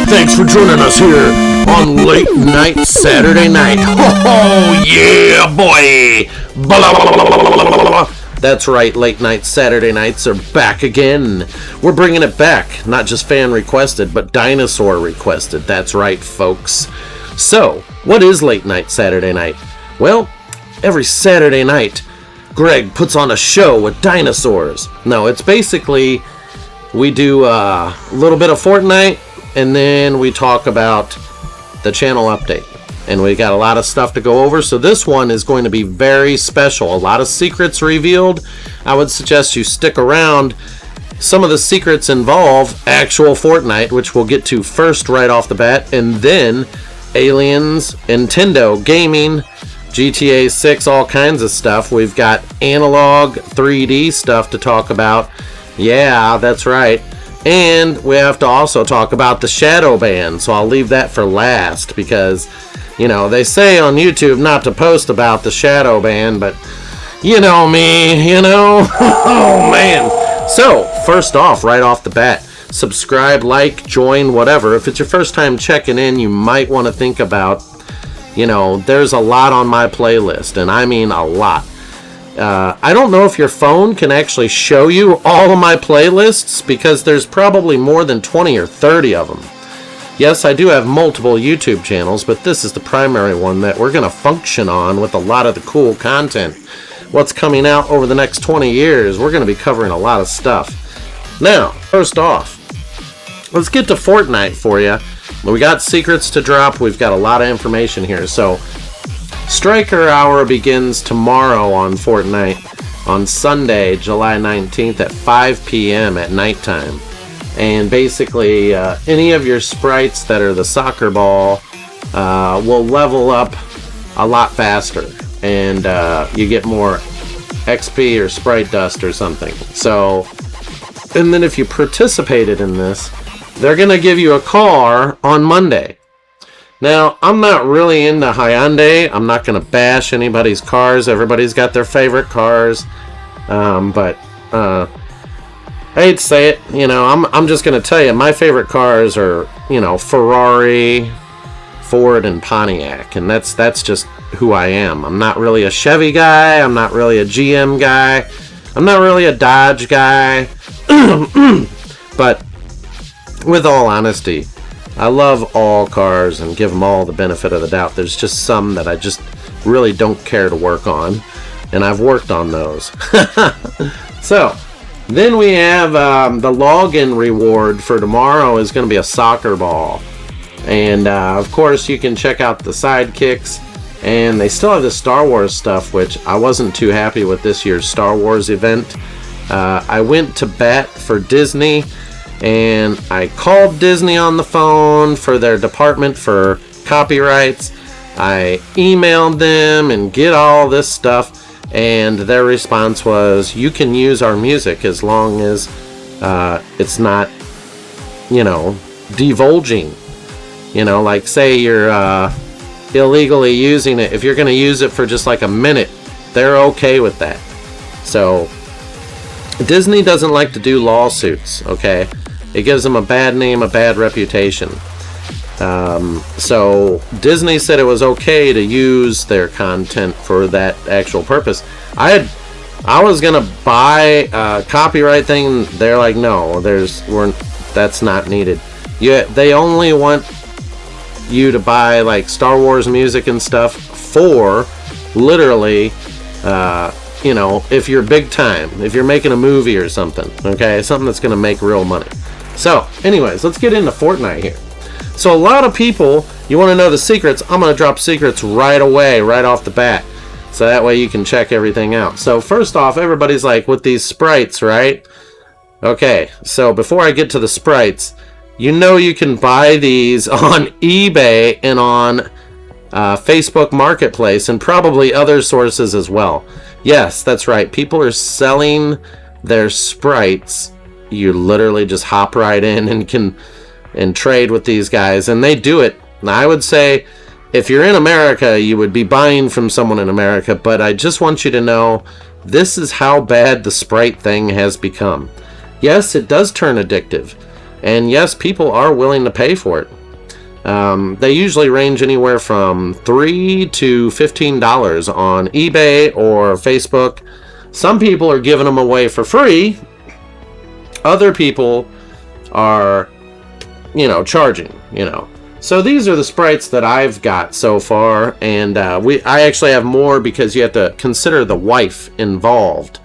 Thanks for joining us here on Late Night Saturday Night. Oh, yeah, boy. Blah, blah, blah, blah, blah. That's right, Late Night Saturday Nights are back again. We're bringing it back, not just fan requested, but dinosaur requested. That's right, folks. So, what is Late Night Saturday Night? Well, every Saturday night, Greg puts on a show with dinosaurs. No, it's basically, we do a little bit of Fortnite, and then we talk about the channel update. And we got a lot of stuff to go over, so this one is going to be very special. A lot of secrets revealed. I would suggest you stick around. Some of the secrets involve actual Fortnite, which we'll get to first right off the bat, and then aliens, Nintendo, gaming, GTA 6, all kinds of stuff. We've got analog 3D stuff to talk about. Yeah, that's right. And we have to also talk about the shadow ban, so I'll leave that for last because, you know, they say on YouTube not to post about the shadow ban, but you know me, you know? Oh, man. So, first off, right off the bat, subscribe, like, join, whatever. If it's your first time checking in, you might want to think about, you know, there's a lot on my playlist, and I mean a lot. I don't know if your phone can actually show you all of my playlists because there's probably more than 20 or 30 of them. Yes, I do have multiple YouTube channels, but this is the primary one that we're going to function on with a lot of the cool content. What's coming out over the next 20 years, we're going to be covering a lot of stuff. Now, first off, let's get to Fortnite for you. We got secrets to drop. We've got a lot of information here. So, Striker Hour begins tomorrow on Fortnite on Sunday, July 19th at 5 p.m. at nighttime. And basically, any of your sprites that are the soccer ball will level up a lot faster. And you get more XP or sprite dust or something. So, and then if you participated in this, they're going to give you a car on Monday. Now, I'm not really into Hyundai. I'm not going to bash anybody's cars. Everybody's got their favorite cars. But I hate to say it, you know, I'm just going to tell you, my favorite cars are, you know, Ferrari, Ford, and Pontiac. And that's just who I am. I'm not really a Chevy guy. I'm not really a GM guy. I'm not really a Dodge guy. But with all honesty, I love all cars and give them all the benefit of the doubt. There's just some that I just really don't care to work on, and I've worked on those. So, then we have the login reward for tomorrow is going to be a soccer ball. And, of course, you can check out the sidekicks, and they still have the Star Wars stuff, which I wasn't too happy with this year's Star Wars event. I went to bat for Disney, and I called Disney on the phone for their department for copyrights. I emailed them and get all this stuff, and their response was, you can use our music as long as it's not, you know, divulging. You know, like say you're illegally using it. If you're going to use it for just like a minute, they're okay with that. So Disney doesn't like to do lawsuits, okay? It gives them a bad name, a bad reputation. So Disney said it was okay to use their content for that actual purpose. I was gonna buy a copyright thing. They're like, no, that's not needed. They only want you to buy like Star Wars music and stuff for literally, you know, if you're big time, if you're making a movie or something, okay, something that's gonna make real money. So, anyways, let's get into Fortnite here. So, a lot of people, you want to know the secrets. I'm going to drop secrets right away, right off the bat. So that way you can check everything out. So, first off, everybody's like, with these sprites, right? Okay, so before I get to the sprites, you know you can buy these on eBay and on Facebook Marketplace and probably other sources as well. Yes, that's right. People are selling their sprites. You literally just hop right in and can trade with these guys, and they do it. Now, I would say if you're in America, you would be buying from someone in America, but I just want you to know this is how bad the Sprite thing has become. Yes, it does turn addictive, and yes, people are willing to pay for it. They usually range anywhere from $3 to $15 on eBay or Facebook. Some people are giving them away for free. Other people are, charging, So these are the sprites that I've got so far, and I actually have more because you have to consider the wife involved.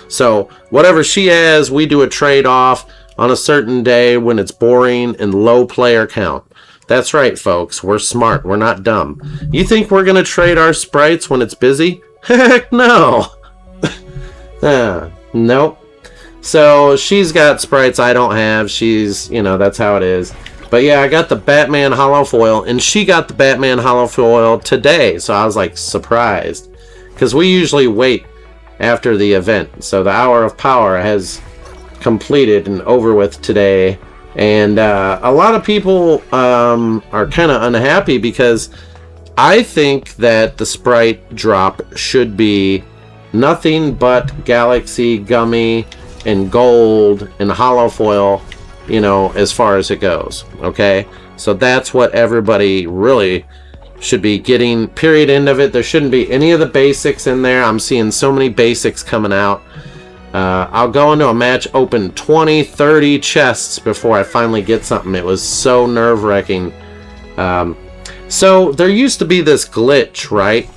So whatever she has, we do a trade-off on a certain day when it's boring and low player count. That's right, folks. We're smart. We're not dumb. You think we're going to trade our sprites when it's busy? Heck no. Nope. So she's got sprites I don't have. She's, that's how it is. But yeah, I got the Batman Hollow Foil, and she got the Batman Hollow Foil today. So I was like surprised. Because we usually wait after the event. So the Hour of Power has completed and over with today. And a lot of people are kind of unhappy because I think that the sprite drop should be nothing but Galaxy, Gummy, and Gold and Hollow Foil, as far as it goes. Okay? So that's what everybody really should be getting, period, end of it. There shouldn't be any of the basics in there. I'm seeing so many basics coming out. I'll go into a match, open 20, 30 chests before I finally get something. It was so nerve-wracking. So there used to be this glitch, right?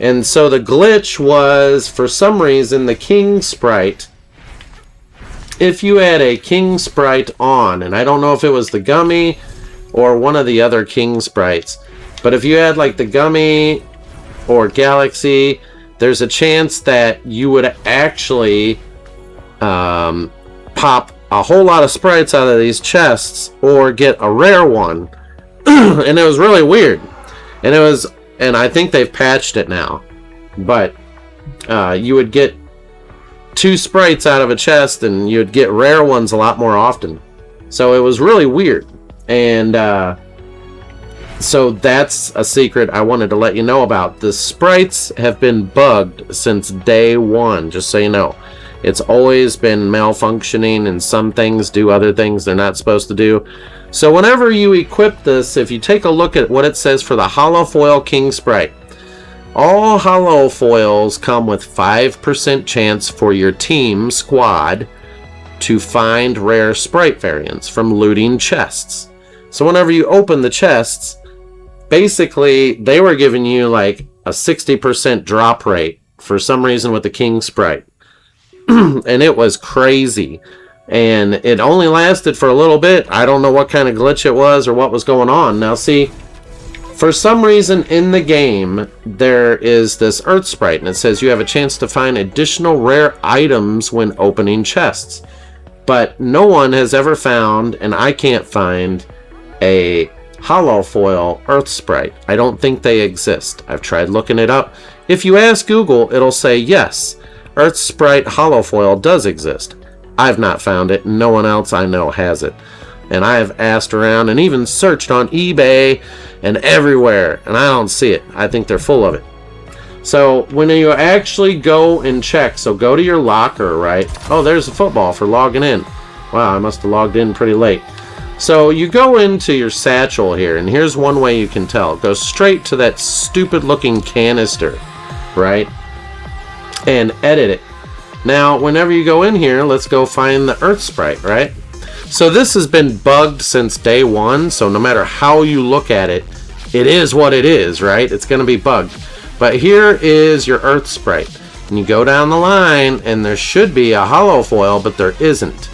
And so the glitch was, for some reason, the King Sprite. If you had a King Sprite on, and I don't know if it was the Gummy or one of the other King Sprites, but if you had like the Gummy or Galaxy, there's a chance that you would actually pop a whole lot of sprites out of these chests or get a rare one. And it was really weird. And I think they've patched it now. But you would get 2 sprites out of a chest and you'd get rare ones a lot more often. So it was really weird. And so that's a secret I wanted to let you know about. The sprites have been bugged since day one, just so you know. It's always been malfunctioning, and some things do other things they're not supposed to do. So whenever you equip this, if you take a look at what it says for the Hollow Foil King Sprite, all Hollow Foils come with 5% chance for your team squad to find rare sprite variants from looting chests. So whenever you open the chests, basically they were giving you like a 60% drop rate for some reason with the King Sprite. And it was crazy. And it only lasted for a little bit. I don't know what kind of glitch it was or what was going on. Now see, for some reason in the game, there is this Earth Sprite, and it says you have a chance to find additional rare items when opening chests. But no one has ever found, and I can't find, a Hollow Foil Earth Sprite. I don't think they exist. I've tried looking it up. If you ask Google, it'll say yes, Earth Sprite Hollow Foil does exist. I've not found it. No one else I know has it. And I have asked around and even searched on eBay and everywhere, and I don't see it. I think they're full of it. So when you actually go and check, so go to your locker, right? Oh, there's a football for logging in. Wow, I must have logged in pretty late. So you go into your satchel here, and here's one way you can tell. Go straight to that stupid looking canister, right? And edit it. Now, whenever you go in here, let's go find the Earth Sprite, right? So this has been bugged since day one, so no matter how you look at it, it is what it is, right? It's going to be bugged. But here is your Earth Sprite. And you go down the line, and there should be a Hollow Foil, but there isn't.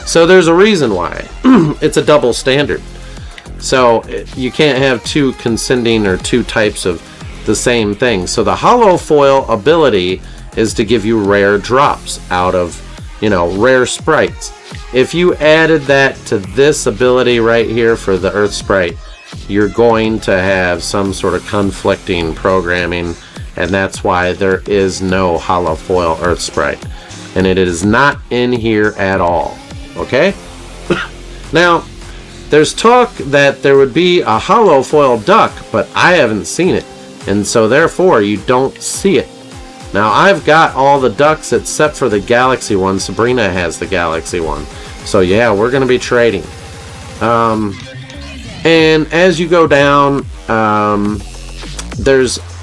So there's a reason why. It's a double standard. So you can't have two consenting or two types of the same thing. So the Hollow Foil ability is to give you rare drops out of, rare sprites. If you added that to this ability right here for the Earth Sprite, you're going to have some sort of conflicting programming, and that's why there is no Hollow Foil Earth Sprite. And it is not in here at all. Okay? Now, there's talk that there would be a Hollow Foil Duck, but I haven't seen it, and so therefore you don't see it. Now, I've got all the ducks except for the Galaxy one. Sabrina has the Galaxy one. So, yeah, we're going to be trading. And as you go down,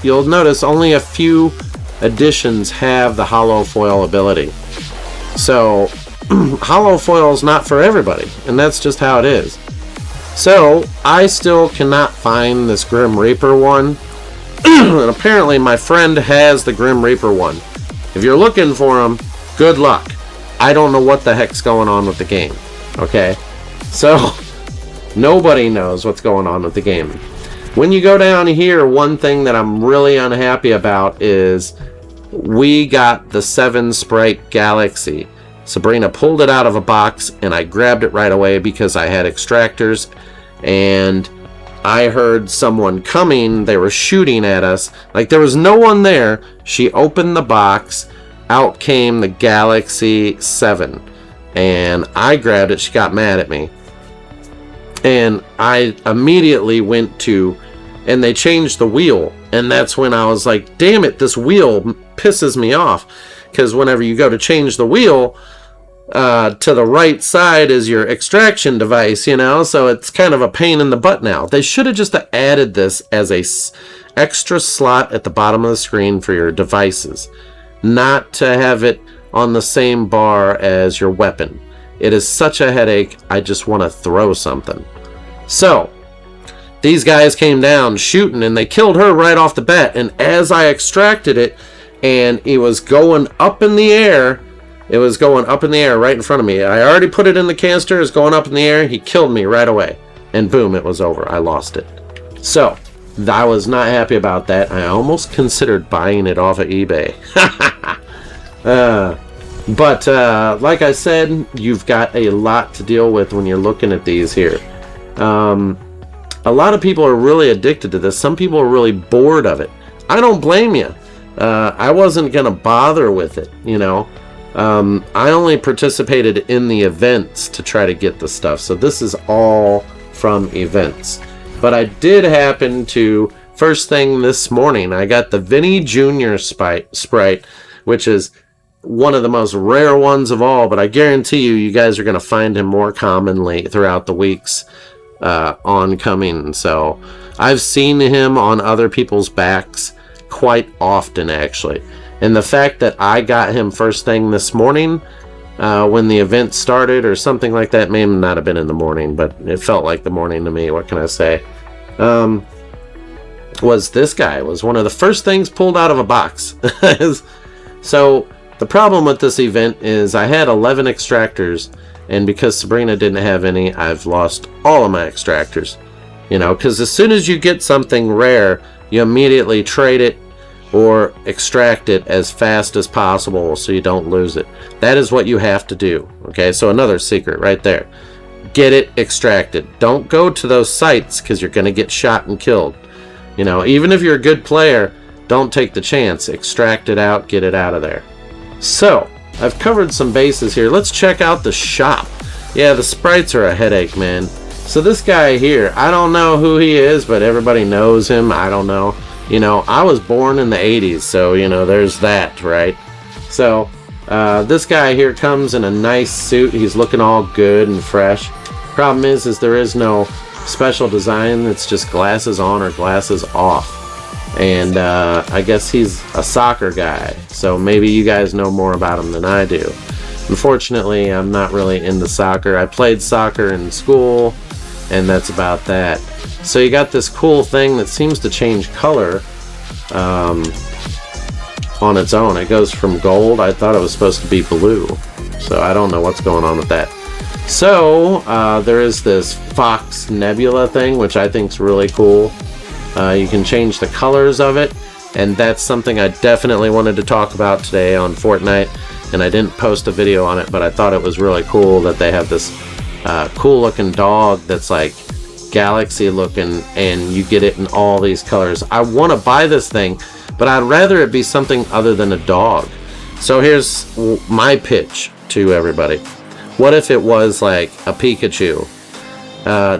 you'll notice only a few editions have the hollow foil ability. So hollow foil is not for everybody, and that's just how it is. So I still cannot find this Grim Reaper one. And apparently my friend has the Grim Reaper one. If you're looking for him, good luck. I don't know what the heck's going on with the game. Okay? So nobody knows what's going on with the game. When you go down here, one thing that I'm really unhappy about is we got the 7 Sprite Galaxy. Sabrina pulled it out of a box and I grabbed it right away because I had extractors and I heard someone coming. They were shooting at us. Like, there was no one there. She opened the box. Out came the Galaxy 7 and I grabbed it. She got mad at me. And I immediately went to, and they changed the wheel. And that's when I was like, damn it, this wheel pisses me off. Because whenever you go to change the wheel, to the right side is your extraction device, you know? So it's kind of a pain in the butt now. They should have just added this as a extra slot at the bottom of the screen for your devices. Not to have it on the same bar as your weapon. It is such a headache, I just want to throw something. So, these guys came down shooting and they killed her right off the bat. And as I extracted it and it was going up in the air, right in front of me. I already put it in the canister, it was going up in the air, he killed me right away. And boom, it was over. I lost it. So, I was not happy about that. I almost considered buying it off of eBay. But like I said, you've got a lot to deal with when you're looking at these here. A lot of people are really addicted to this. Some people are really bored of it. I don't blame you. I wasn't going to bother with it, you know. I only participated in the events to try to get the stuff. So this is all from events. But I did happen to, first thing this morning, I got the Vinny Jr. Sprite, which is one of the most rare ones of all, but I guarantee you guys are going to find him more commonly throughout the weeks oncoming. So I've seen him on other people's backs quite often, actually. And the fact that I got him first thing this morning when the event started or something like that, may not have been in the morning, but it felt like the morning to me. What can I say? Was this guy. Was one of the first things pulled out of a box. So the problem with this event is I had 11 extractors, and because Sabrina didn't have any, I've lost all of my extractors. You know, because as soon as you get something rare, you immediately trade it or extract it as fast as possible so you don't lose it. That is what you have to do. Okay, so another secret right there. Get it extracted. Don't go to those sites because you're going to get shot and killed. You know, even if you're a good player, don't take the chance. Extract it out, get it out of there. So, I've covered some bases here. Let's check out the shop. Yeah, the sprites are a headache, man. So this guy here, I don't know who he is, but everybody knows him. I don't know. You know, I was born in the 80s, so, you know, there's that, right? So, this guy here comes in a nice suit. He's looking all good and fresh. Problem is there is no special design. It's just glasses on or glasses off. And I guess he's a soccer guy, so maybe you guys know more about him than I do. Unfortunately, I'm not really into soccer. I played soccer in school, and that's about that. So you got this cool thing that seems to change color on its own. It goes from gold. I thought it was supposed to be blue, so I don't know what's going on with that. So there is this Fox Nebula thing, which I think is really cool. You can change the colors of it, and that's something I definitely wanted to talk about today on Fortnite, and I didn't post a video on it, but I thought it was really cool that they have this cool looking dog that's like galaxy looking, and you get it in all these colors. I want to buy this thing, but I'd rather it be something other than a dog. So here's my pitch to everybody. What if it was like a Pikachu?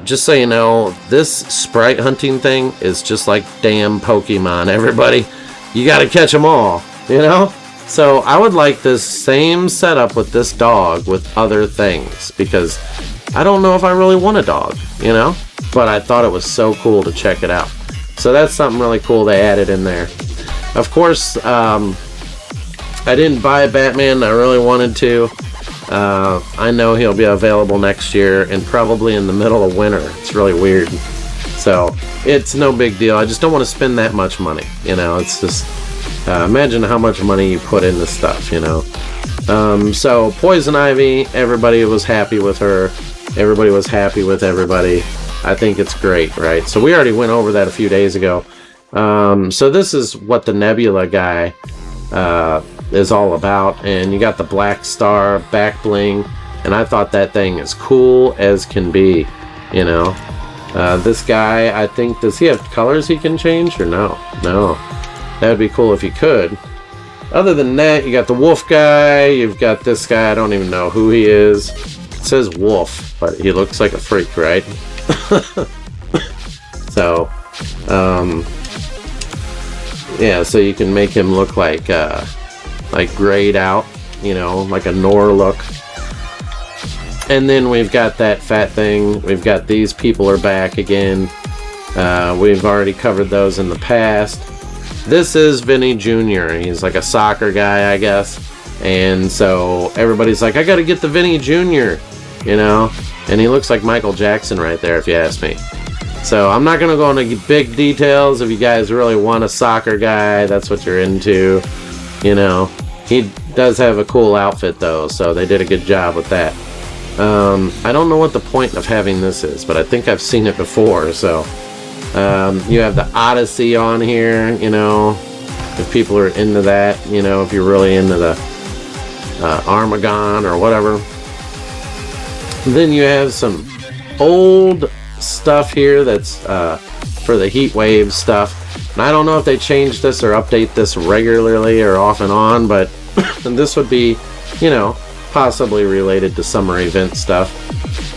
Just so you know, this sprite hunting thing is just like damn Pokemon, everybody. You gotta catch them all, you know? So I would like this same setup with this dog with other things, because I don't know if I really want a dog, you know? but I thought it was so cool to check it out. So that's something really cool they added in there. Of course, I didn't buy Batman. I really wanted to. I know he'll be available next year and probably in the middle of winter. It's really weird. So it's no big deal. I just don't want to spend that much money. You know, it's just imagine how much money you put into stuff, you know. So Poison Ivy, everybody was happy with her. Everybody was happy with everybody. I think it's great, right? So we already went over that a few days ago. So this is what the Nebula guy is all about. And you got the Black Star back bling. And I thought that thing is cool as can be, you know. This guy, I think, does he have colors he can change or no? No. That would be cool if he could. Other than that, you got the wolf guy. You've got this guy. I don't even know who he is. It says wolf, but he looks like a freak, right? So, yeah, so you can make him look like grayed out, you know, like a Nor look. And then we've got that fat thing. We've got these people are back again. We've already covered those in the past. This is Vinny Jr. He's like a soccer guy, I guess. And so everybody's like, I gotta get the Vinny Jr., you know? And he looks like Michael Jackson right there, if you ask me. So I'm not gonna go into big details. If you guys really want a soccer guy, that's what you're into, you know? He does have a cool outfit though, so they did a good job with that. I don't know what the point of having this is, but I think I've seen it before, so... you have the Odyssey on here, you know, if people are into that, you know, if you're really into the Armagon or whatever. Then you have some old stuff here that's for the heat wave stuff. And I don't know if they change this or update this regularly or off and on, but this would be, you know, possibly related to summer event stuff.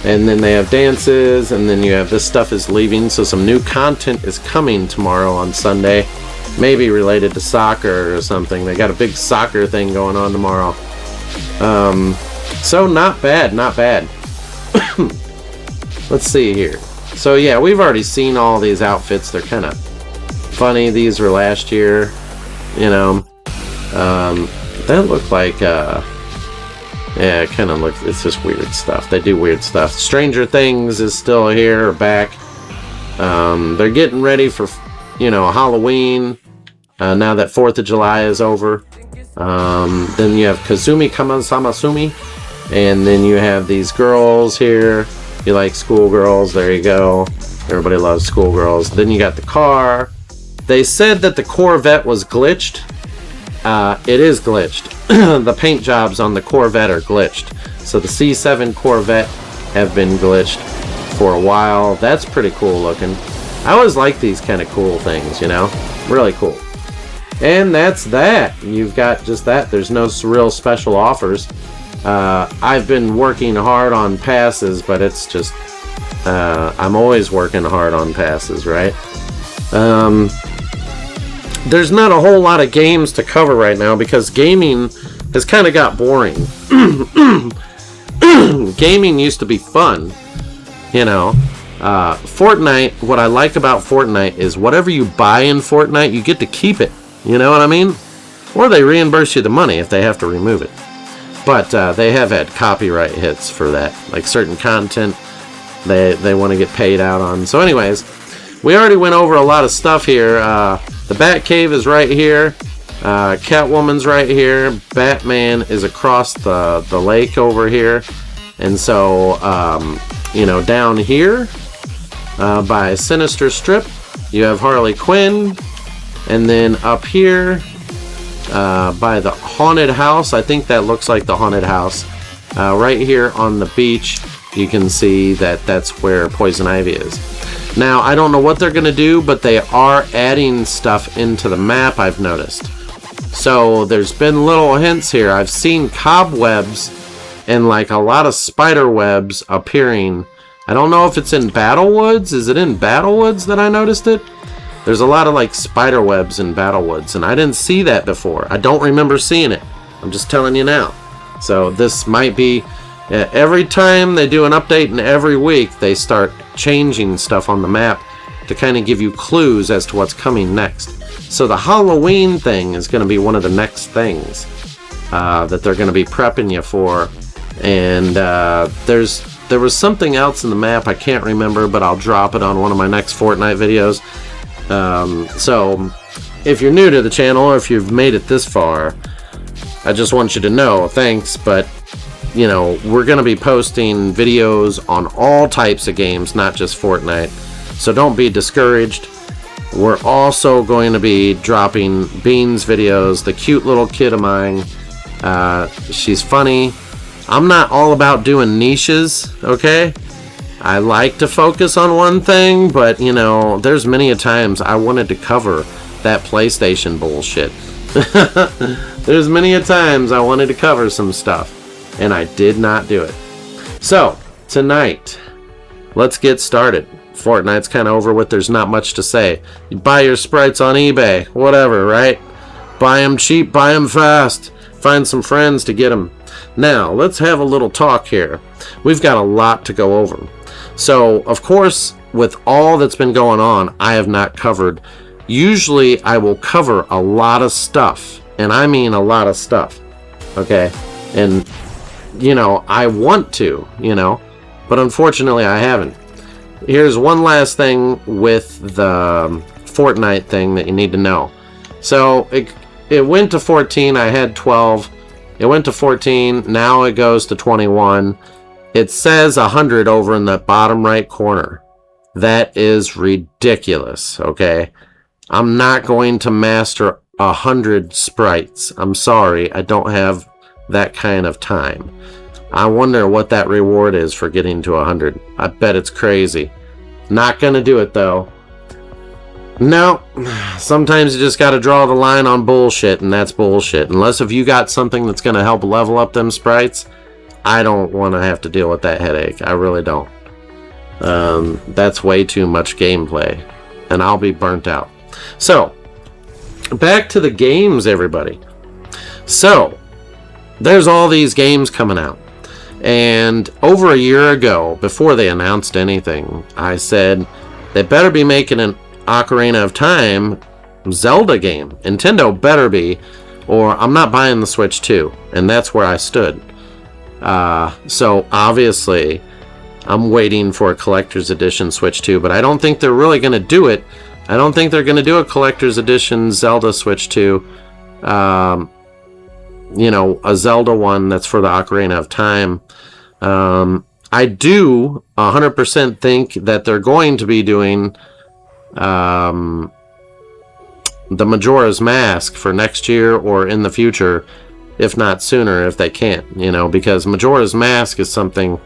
And then they have dances, and then you have this stuff is leaving, so some new content is coming tomorrow on Sunday, maybe related to soccer or something. They got a big soccer thing going on tomorrow. So not bad, not bad. Let's see here. So yeah, we've already seen all these outfits. They're kind of funny. These were last year, you know. That looked like yeah, it kind of looks, it's just weird stuff. They do weird stuff. Stranger Things is still here, or back. They're getting ready for, you know, Halloween, now that 4th of July is over. Then you have Kazumi Kamasamasumi, and then you have these girls here. You like schoolgirls, there you go. Everybody loves schoolgirls. Then you got the car. They said that the Corvette was glitched. It is glitched. The paint jobs on the Corvette are glitched. So the C7 Corvette have been glitched for a while. That's pretty cool looking. I always like these kind of cool things, you know? Really cool. And that's that. You've got just that. There's no real special offers. I've been working hard on passes, but it's just... I'm always working hard on passes, right? There's not a whole lot of games to cover right now because gaming has kind of got boring. Gaming used to be fun, you know. Fortnite, what I like about Fortnite is whatever you buy in Fortnite, you get to keep it. You know what I mean? Or they reimburse you the money if they have to remove it. But they have had copyright hits for that. Like certain content they want to get paid out on. So anyways, we already went over a lot of stuff here. The Batcave is right here. Catwoman's right here. Batman is across the lake over here. And so, you know, down here by Sinister Strip, you have Harley Quinn. And then up here by the Haunted House, I think that looks like the Haunted House. Right here on the beach, you can see that that's where Poison Ivy is. Now, I don't know what they're going to do, but they are adding stuff into the map, I've noticed. So, there's been little hints here. I've seen cobwebs and, like, a lot of spider webs appearing. I don't know if it's in Battlewoods. Is it in Battlewoods that I noticed it? There's a lot of, like, spider webs in Battlewoods, and I didn't see that before. I don't remember seeing it. I'm just telling you now. So, this might be Every time they do an update and every week they start changing stuff on the map to kind of give you clues as to what's coming next. So the Halloween thing is going to be one of the next things that they're going to be prepping you for. And there was something else in the map I can't remember, but I'll drop it on one of my next Fortnite videos. So if you're new to the channel or if you've made it this far, I just want you to know, thanks, but you know, we're going to be posting videos on all types of games, not just Fortnite. So don't be discouraged. We're also going to be dropping Beans videos, the cute little kid of mine. She's funny. I'm not all about doing niches, okay? I like to focus on one thing, but you know, there's many a times I wanted to cover that PlayStation bullshit. There's many a times I wanted to cover some stuff, and I did not do it. So, tonight, let's get started. Fortnite's kind of over with, there's not much to say. You buy your sprites on eBay, whatever, right? Buy them cheap, buy them fast. Find some friends to get them. Now, let's have a little talk here. We've got a lot to go over. So, of course, with all that's been going on, I have not covered. Usually, I will cover a lot of stuff. And I mean a lot of stuff. Okay? And, you know, I want to, you know. But unfortunately, I haven't. Here's one last thing with the Fortnite thing that you need to know. So, it went to 14. I had 12. It went to 14. Now it goes to 21. It says 100 over in the bottom right corner. That is ridiculous, okay? I'm not going to master 100 sprites. I'm sorry. I don't have that kind of time. I wonder what that reward is for getting to 100. I bet it's crazy. Not gonna do it, though. No, sometimes you just gotta draw the line on bullshit, and that's bullshit. Unless if you got something that's gonna help level up them sprites, I don't want to have to deal with that headache. I really don't. That's way too much gameplay, and I'll be burnt out. So, back to the games, everybody. So, there's all these games coming out. And over a year ago, before they announced anything, I said, they better be making an Ocarina of Time Zelda game. Nintendo better be, or I'm not buying the Switch 2. And that's where I stood. So obviously, I'm waiting for a collector's edition Switch 2, but I don't think they're really going to do it. I don't think they're going to do a collector's edition Zelda Switch 2. You know, a Zelda one that's for the Ocarina of Time. I do 100% think that they're going to be doing the Majora's Mask for next year or in the future, if not sooner, if they can't, you know, because Majora's Mask is something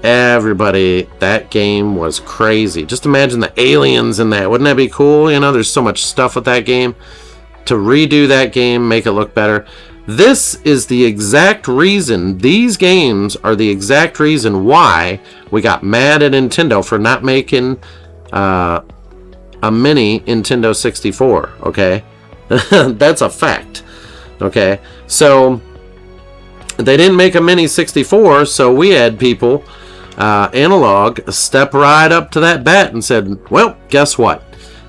everybody, that game was crazy. Just imagine the aliens in that. Wouldn't that be cool? You know, there's so much stuff with that game. To redo that game, make it look better. This is the exact reason, these games are the exact reason why we got mad at Nintendo for not making a mini Nintendo 64, okay? That's a fact, okay? So, they didn't make a mini 64, so we had people, Analog, step right up to that bat and said, well, guess what?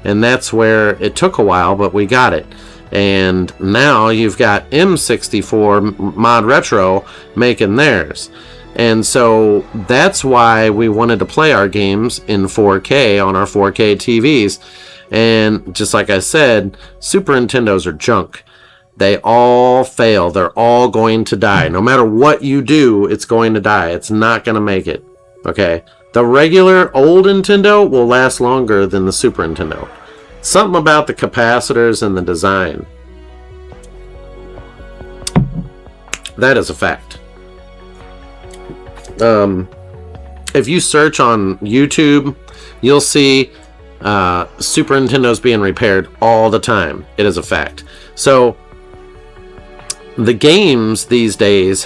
And that's where it took a while, but we got it. And now you've got M64 Mod Retro making theirs. And so that's why we wanted to play our games in 4K on our 4K TVs. And just like I said, Super Nintendos are junk. They all fail. They're all going to die. No matter what you do, it's going to die. It's not going to make it. Okay? The regular old Nintendo will last longer than the Super Nintendo. Something about the capacitors and the design. That is a fact. If you search on YouTube, you'll see Super Nintendos being repaired all the time. It is a fact. So, the games these days,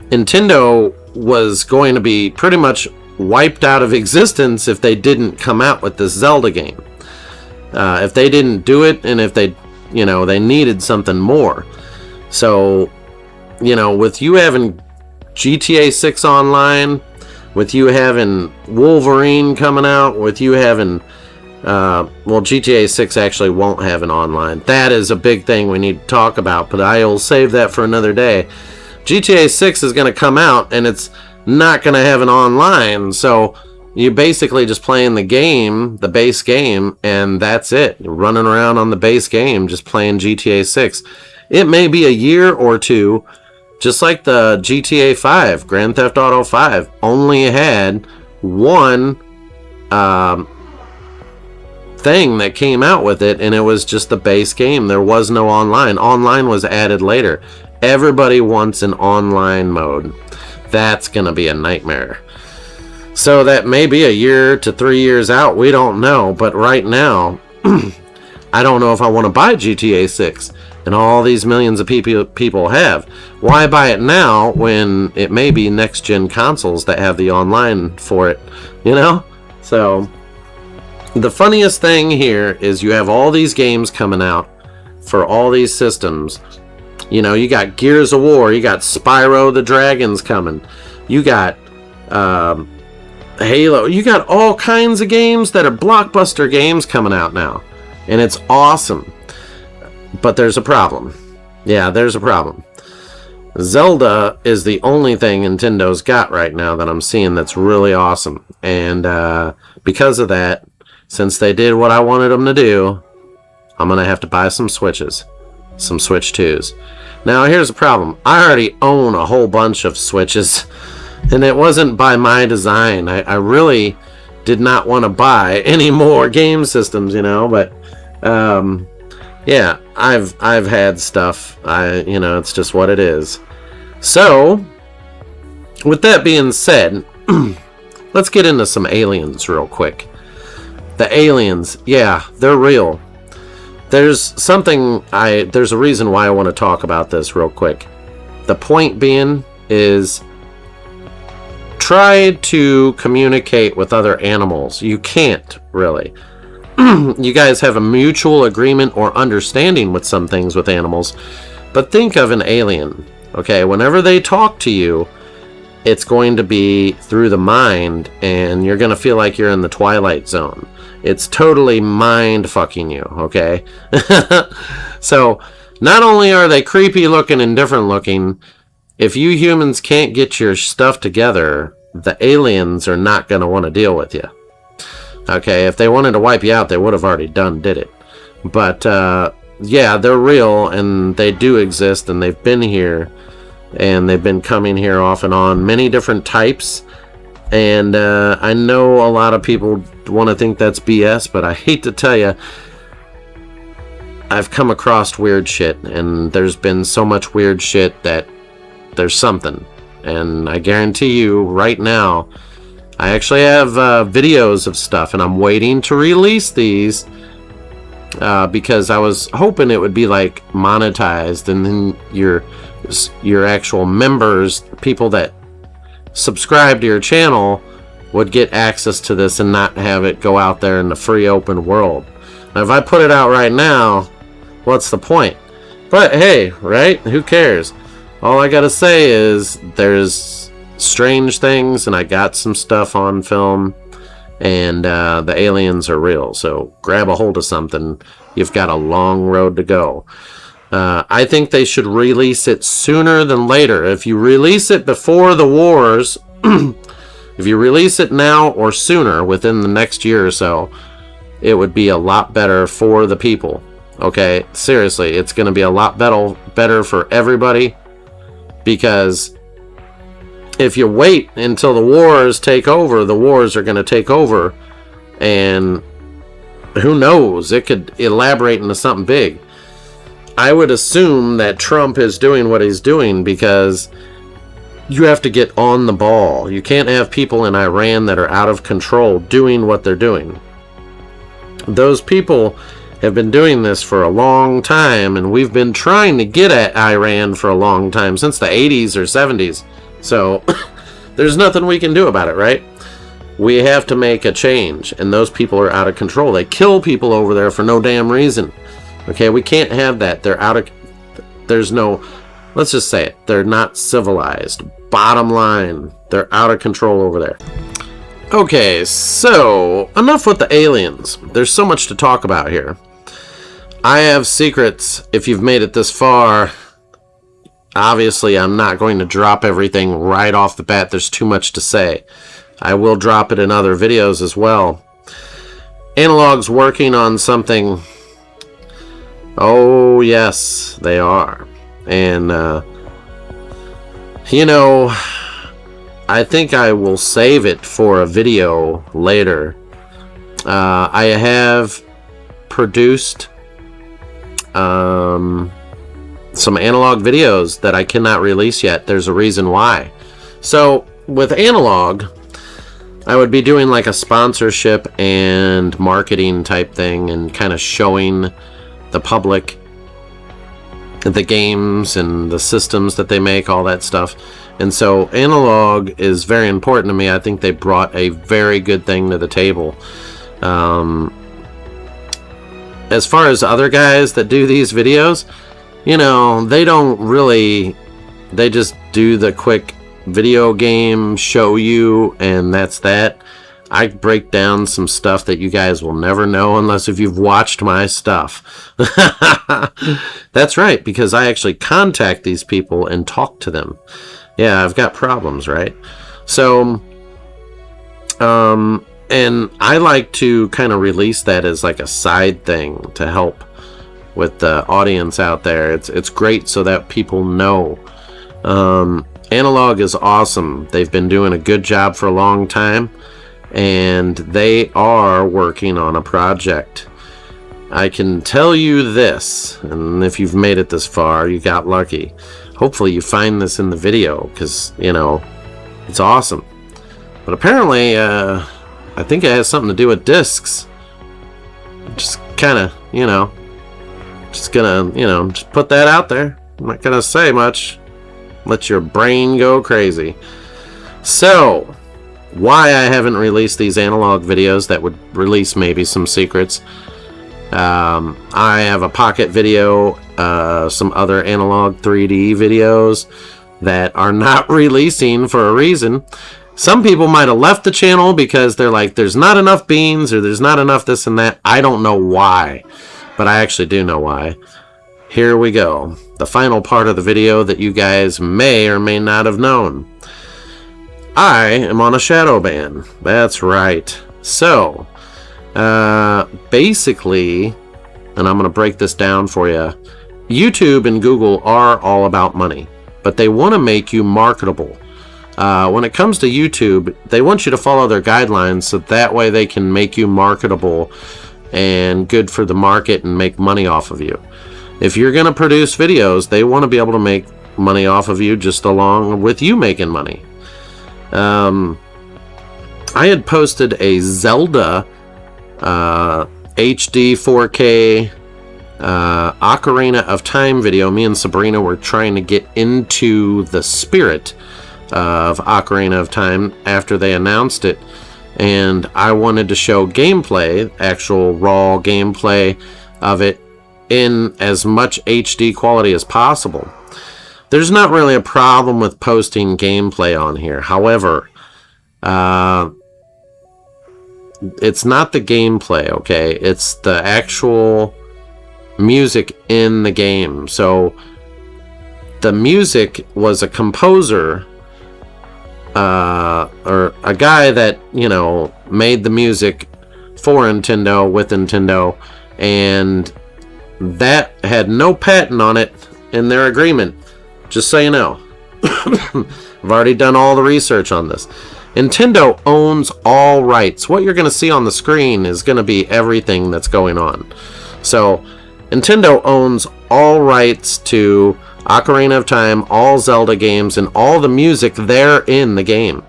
Nintendo was going to be pretty much wiped out of existence if they didn't come out with this Zelda game. If they didn't do it, and if they, you know, they needed something more. So, you know, with you having GTA 6 online, with you having Wolverine coming out, with you having well, GTA 6 actually won't have an online. That is a big thing we need to talk about, but I'll save that for another day. GTA 6 is going to come out, and it's not going to have an online, so you're basically just playing the game, the base game, and that's it. You're running around on the base game, just playing GTA 6. It may be a year or two, just like the GTA 5, Grand Theft Auto 5, only had one thing that came out with it, and it was just the base game. There was no online. Online was added later. Everybody wants an online mode. That's going to be a nightmare. So that may be a year to 3 years out. We don't know. But right now, I don't know if I want to buy GTA 6. And all these millions of people have. Why buy it now when it may be next-gen consoles that have the online for it? You know? So the funniest thing here is you have all these games coming out for all these systems. You know, you got Gears of War, you got Spyro the Dragon's coming, you got Halo, you got all kinds of games that are blockbuster games coming out now. And it's awesome. But there's a problem. Yeah, there's a problem. Zelda is the only thing Nintendo's got right now that I'm seeing that's really awesome. And because of that, since they did what I wanted them to do, I'm going to have to buy some Switches. Some Switch 2s. Now, here's the problem. I already own a whole bunch of Switches, and it wasn't by my design. I really did not want to buy any more game systems, you know, but yeah, I've had stuff. You know, it's just what it is. So, with that being said, let's get into some aliens real quick. The aliens, yeah, they're real. There's a reason why I want to talk about this real quick. The point being is, try to communicate with other animals. You can't, really. You guys have a mutual agreement or understanding with some things with animals, but think of an alien, okay? Whenever they talk to you, it's going to be through the mind, and you're going to feel like you're in the Twilight Zone. It's totally mind fucking you, okay? So, not only are they creepy looking and different looking, if you humans can't get your stuff together, the aliens are not going to want to deal with you. Okay, if they wanted to wipe you out, they would have already did it. But, yeah, they're real, and they do exist, and they've been here, and they've been coming here off and on, many different types. And I know a lot of people want to think that's BS, but I hate to tell you, I've come across weird shit, and there's been so much weird shit that there's something. And I guarantee you right now, I actually have videos of stuff, and I'm waiting to release these because I was hoping it would be like monetized, and then your actual members, people that subscribe to your channel, would get access to this and not have it go out there in the free open world. Now, if I put it out right now, what's the point? But hey, right? Who cares? All I gotta say is there's strange things, and I got some stuff on film, and the aliens are real. So grab a hold of something. You've got a long road to go. I think they should release it sooner than later. If you release it before the wars, if you release it now or sooner, within the next year or so, it would be a lot better for the people. Okay, seriously, it's going to be a lot better for everybody, because if you wait until the wars take over, the wars are going to take over, and who knows, it could elaborate into something big. I would assume that Trump is doing what he's doing because you have to get on the ball. You can't have people in Iran that are out of control doing what they're doing. Those people have been doing this for a long time, and we've been trying to get at Iran for a long time, since the 80s or 70s. So there's nothing we can do about it, right? We have to make a change, and those people are out of control. They kill people over there for no damn reason. Okay, we can't have that. There's no Let's just say it. They're not civilized. Bottom line, they're out of control over there. Okay, so enough with the aliens. There's so much to talk about here. I have secrets. If you've made it this far, obviously I'm not going to drop everything right off the bat. There's too much to say. I will drop it in other videos as well. Analog's working on something. Oh, yes, they are. And, you know, I think I will save it for a video later. I have produced some analog videos that I cannot release yet. There's a reason why. So, with analog, I would be doing like a sponsorship and marketing type thing and kind of showing the public the games and the systems that they make, all that stuff. And so analog is very important to me. I think they brought a very good thing to the table. As far as other guys that do these videos, you know, they don't really, they just do the quick video game, show you, and that's that. I break down some stuff that you guys will never know unless if you've watched my stuff. That's right, because I actually contact these people and talk to them. Yeah, I've got problems, right? So, and I like to kind of release that as like a side thing to help with the audience out there. It's great so that people know. Analog is awesome. They've been doing a good job for a long time. And they are working on a project. I can tell you this, and if you've made it this far, you got lucky. Hopefully you find this in the video, because, you know, it's awesome. But apparently, I think it has something to do with discs. Just kind of, you know, just gonna, you know, just put that out there. I'm not gonna say much. Let your brain go crazy. So, why I haven't released these analog videos that would release maybe some secrets. I have a pocket video, some other analog 3D videos that are not releasing for a reason. Some people might have left the channel because they're like, there's not enough beans or there's not enough this and that. I don't know why, but I actually do know why. Here we go. The final part of the video that you guys may or may not have known. I am on a shadow ban. That's right. So, basically, and I'm going to break this down for you, YouTube and Google are all about money, but they want to make you marketable. When it comes to YouTube, they want you to follow their guidelines so that way they can make you marketable and good for the market and make money off of you. If you're going to produce videos, they want to be able to make money off of you just along with you making money. I had posted a Zelda HD 4K Ocarina of Time video. Me and Sabrina were trying to get into the spirit of Ocarina of Time after they announced it, and I wanted to show gameplay, actual raw gameplay of it in as much HD quality as possible. There's not really a problem with posting gameplay on here. However, it's not the gameplay, okay? It's the actual music in the game. So, the music was a composer, or a guy that, you know, made the music for Nintendo, with Nintendo, and that had no patent on it in their agreement. Just so you know. I've already done all the research on this. Nintendo owns all rights. What you're going to see on the screen is going to be everything that's going on. So, Nintendo owns all rights to Ocarina of Time, all Zelda games, and all the music there in the game.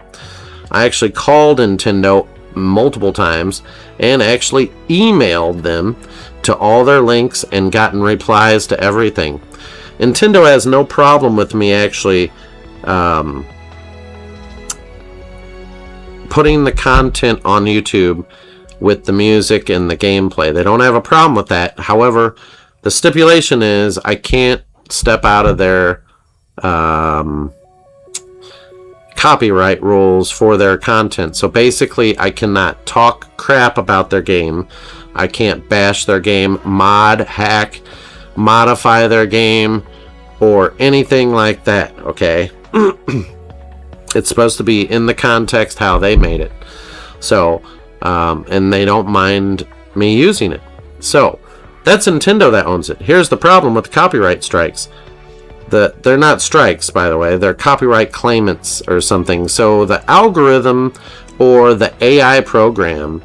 I actually called Nintendo multiple times and actually emailed them to all their links and gotten replies to everything. Nintendo has no problem with me actually putting the content on YouTube with the music and the gameplay. They don't have a problem with that. However, the stipulation is I can't step out of their copyright rules for their content. So basically, I cannot talk crap about their game. I can't bash their game, mod, hack, modify their game, or anything like that, okay? It's supposed to be in the context how they made it. So, and they don't mind me using it. So, that's Nintendo that owns it. Here's the problem with the copyright strikes. They're not strikes, by the way. They're copyright claimants or something. So the algorithm or the AI program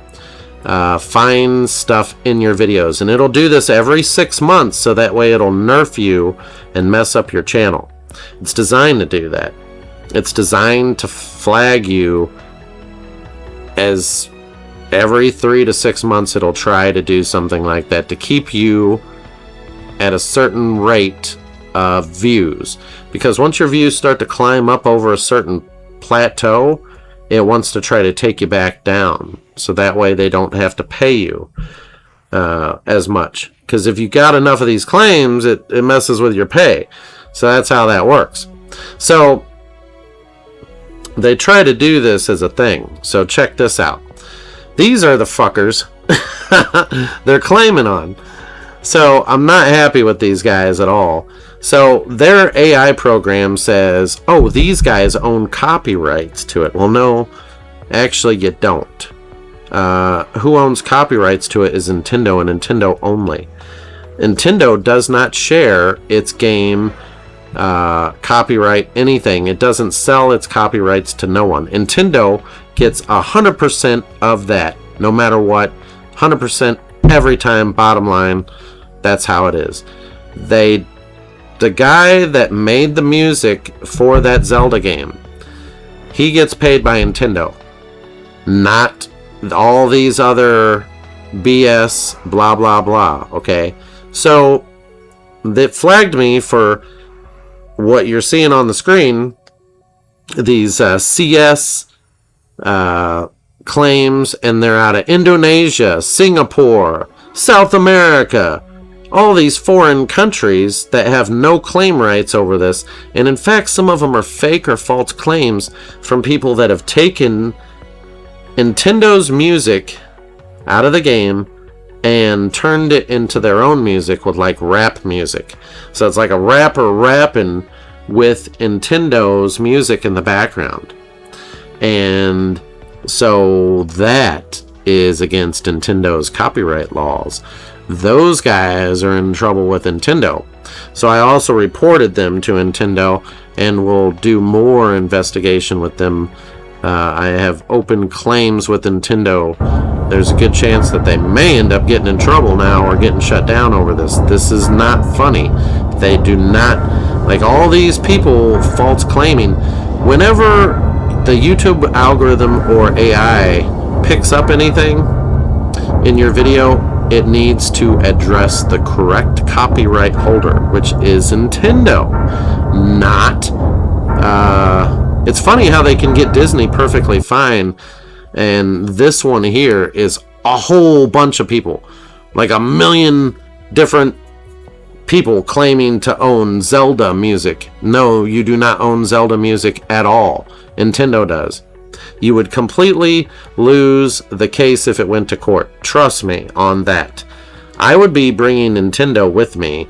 finds stuff in your videos. And it'll do this every 6 months, so that way it'll nerf you and mess up your channel. It's designed to do that. It's designed to flag you as every 3 to 6 months it'll try to do something like that to keep you at a certain rate of views. Because once your views start to climb up over a certain plateau, it wants to try to take you back down. So that way they don't have to pay you as much. Because if you got enough of these claims, it messes with your pay. So that's how that works. So they try to do this as a thing. So check this out. These are the fuckers they're claiming on. So I'm not happy with these guys at all. So their AI program says, oh, these guys own copyrights to it. Well, no, actually you don't. Who owns copyrights to it is Nintendo, and Nintendo only. Nintendo does not share its game copyright anything. It doesn't sell its copyrights to no one. Nintendo gets 100% of that, no matter what. 100% every time, bottom line. That's how it is. The guy that made the music for that Zelda game, he gets paid by Nintendo. Not all these other BS, blah, blah, blah, okay? So, they flagged me for what you're seeing on the screen, these CS claims, and they're out of Indonesia, Singapore, South America, all these foreign countries that have no claim rights over this. And in fact, some of them are fake or false claims from people that have taken Nintendo's music out of the game and turned it into their own music with like rap music. So it's like a rapper rapping with Nintendo's music in the background. And so that is against Nintendo's copyright laws. Those guys are in trouble with Nintendo. So I also reported them to Nintendo and will do more investigation with them. I have open claims with Nintendo. There's a good chance that they may end up getting in trouble now or getting shut down over this. This is not funny. They do not, like all these people false claiming. Whenever the YouTube algorithm or AI picks up anything in your video, it needs to address the correct copyright holder, which is Nintendo. Not, it's funny how they can get Disney perfectly fine, and this one here is a whole bunch of people, like 1 million different people claiming to own Zelda music. No, you do not own Zelda music at all. Nintendo does. You would completely lose the case if it went to court. Trust me on that. I would be bringing Nintendo with me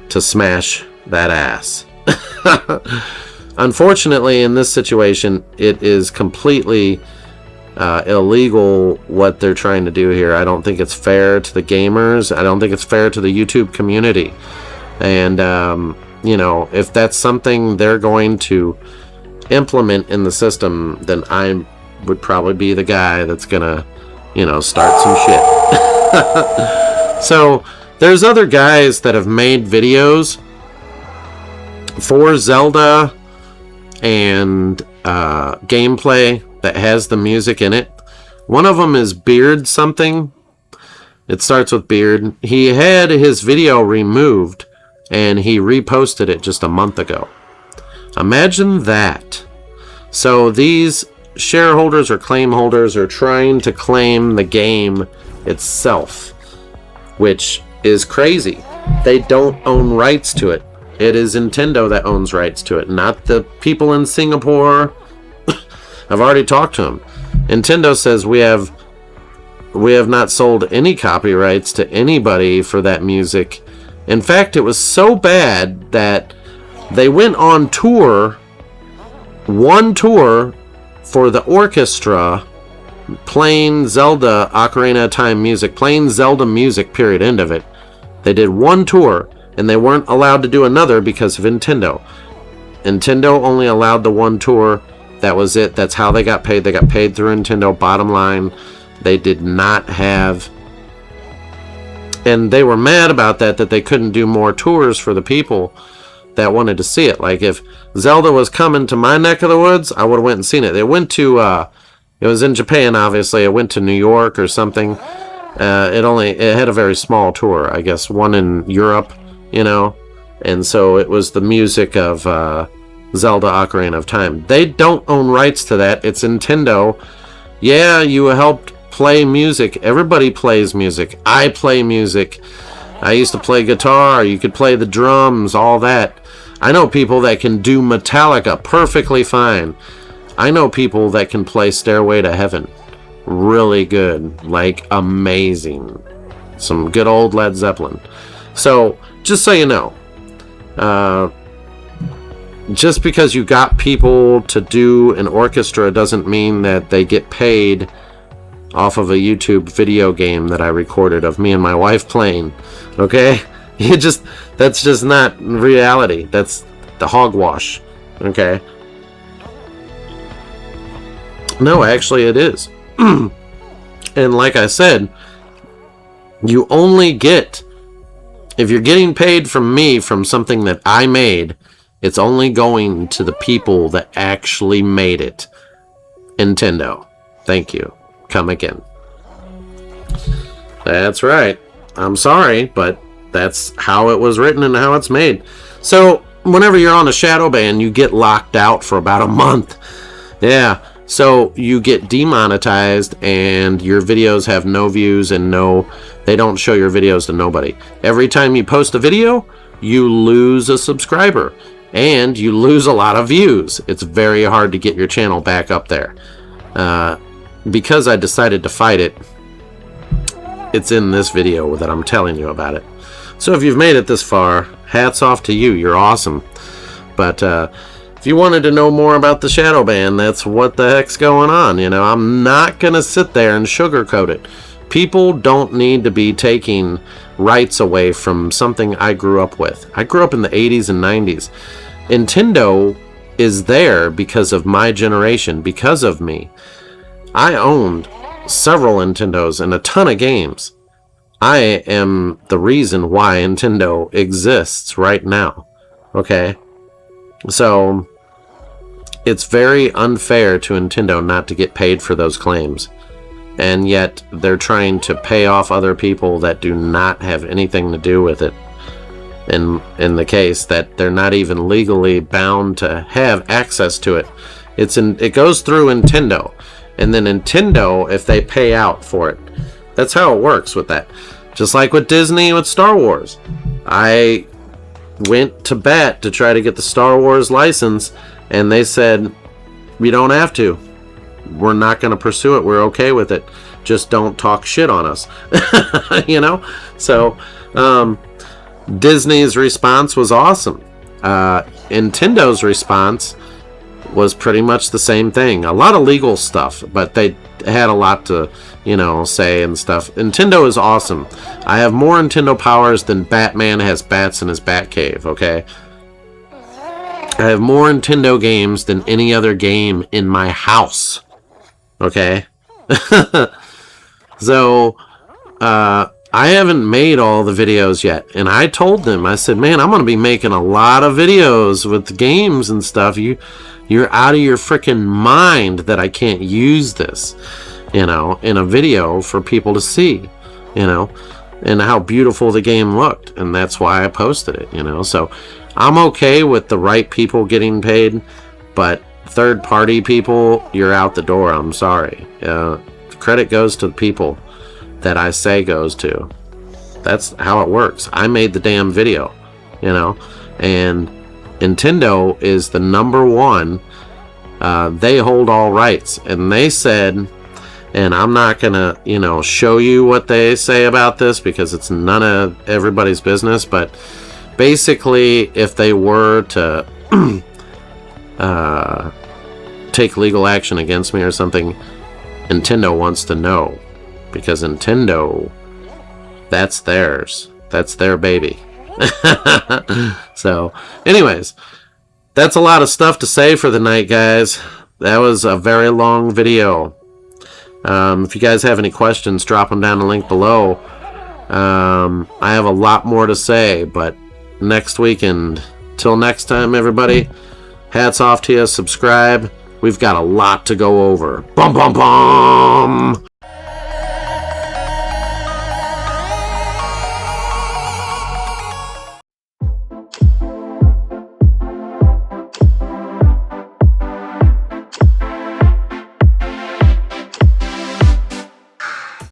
to smash that ass. Unfortunately, in this situation, it is completely illegal what they're trying to do here. I don't think it's fair to the gamers. I don't think it's fair to the YouTube community. And, you know, if that's something they're going to implement in the system, then I would probably be the guy that's gonna, you know, start some shit. So there's other guys that have made videos for Zelda and gameplay that has the music in it. One of them is Beard something. It starts with Beard. He had his video removed and he reposted it just a month ago. Imagine that. So these shareholders or claim holders are trying to claim the game itself, which is crazy. They don't own rights to it. It is Nintendo that owns rights to it, not the people in Singapore. I've already talked to them. Nintendo says we have not sold any copyrights to anybody for that music. In fact, it was so bad that they went on tour, one tour for the orchestra, playing Zelda Ocarina of Time music, playing Zelda music, period, end of it. They did one tour, and they weren't allowed to do another because of Nintendo. Nintendo only allowed the one tour. That was it. That's how they got paid. They got paid through Nintendo, bottom line. They did not have... And they were mad about that they couldn't do more tours for the people that wanted to see it. Like, if Zelda was coming to my neck of the woods, I would have went and seen it. They went to... it was in Japan, obviously. It went to New York or something. It had a very small tour, I guess. One in Europe, you know. And so it was the music of Zelda Ocarina of Time. They don't own rights to that. It's Nintendo. Yeah, you helped play music. Everybody plays music. I play music. I used to play guitar. You could play the drums, all that. I know people that can do Metallica perfectly fine. I know people that can play Stairway to Heaven really good, like amazing. Some good old Led Zeppelin. So, just so you know, just because you got people to do an orchestra doesn't mean that they get paid off of a YouTube video game that I recorded of me and my wife playing. Okay? That's just not reality. That's the hogwash. Okay? No, actually it is. And like I said, you only get, if you're getting paid from me from something that I made, it's only going to the people that actually made it. Nintendo. Thank you. Come again. That's right. I'm sorry, but that's how it was written and how it's made. So, whenever you're on a shadow ban, you get locked out for about a month. Yeah. So you get demonetized and your videos have no views and they don't show your videos to nobody. Every time you post a video, you lose a subscriber and you lose a lot of views. It's very hard to get your channel back up there. Because I decided to fight it, it's in this video that I'm telling you about it. So if you've made it this far, hats off to you. You're awesome. But if you wanted to know more about the shadow ban, that's what the heck's going on. You know, I'm not going to sit there and sugarcoat it. People don't need to be taking rights away from something I grew up with. I grew up in the 80s and 90s. Nintendo is there because of my generation, because of me. I owned several Nintendos and a ton of games. I am the reason why Nintendo exists right now. Okay? So, it's very unfair to Nintendo not to get paid for those claims. And yet, they're trying to pay off other people that do not have anything to do with it. In the case that they're not even legally bound to have access to it. It goes through Nintendo. And then Nintendo, if they pay out for it. That's how it works with that. Just like with Disney with Star Wars. I went to bat to try to get the Star Wars license, and they said, we don't have to. We're not going to pursue it. We're okay with it. Just don't talk shit on us. You know? So, Disney's response was awesome. Nintendo's response was pretty much the same thing. A lot of legal stuff, but they had a lot to, say and stuff. Nintendo is awesome. I have more Nintendo powers than Batman has bats in his Batcave, okay? I have more Nintendo games than any other game in my house, okay? So, I haven't made all the videos yet, and I told them, I said, man, I'm going to be making a lot of videos with games and stuff. You're out of your freaking mind that I can't use this, in a video for people to see, and how beautiful the game looked. And that's why I posted it, So I'm okay with the right people getting paid, but third-party people, you're out the door. I'm sorry. Credit goes to the people that I say goes to. That's how it works. I made the damn video, and Nintendo is the #1. They hold all rights, and they said, and I'm not gonna, show you what they say about this because it's none of everybody's business, but basically, if they were to take legal action against me or something, Nintendo wants to know, because Nintendo, that's theirs. That's their baby. So, anyways, that's a lot of stuff to say for the night, guys. That was a very long video. If you guys have any questions, drop them down the link below. I have a lot more to say, but next week, and till next time, everybody, hats off to you. Subscribe. We've got a lot to go over. Bum, bum, bum!